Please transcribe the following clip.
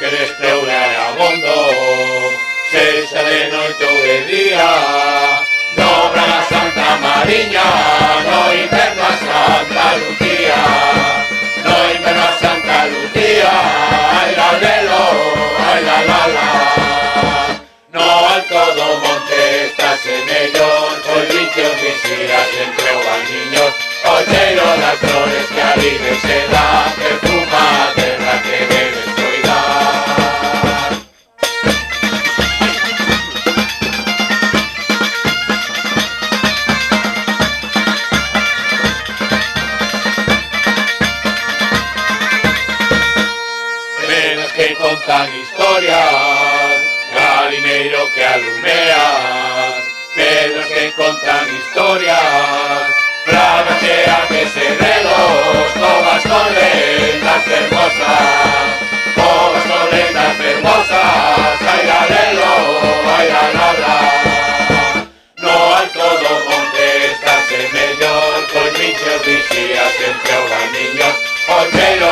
Crestreu Aragondo, sexa de noite ou de día, dobra a Santa Mariña, no inverno a Santa Lucía, no inverno a Santa Lucía, ai la lelo, ai la la la. No alto do monte estase mellor, cos bichos vixiras entre os bañiños, o cheiro das flores que ali se dá, perfuma a terra que debes coidar. Penas que contan historias, galineiro que alumeas, pedras que contan historias, fragas e arques e relos, covas con lendas fermosas, covas con lendas fermosas, ai la lelo, ai la la la. No alto do monte estase mellor, cos bichos vixías entre os bañiños, o cheiro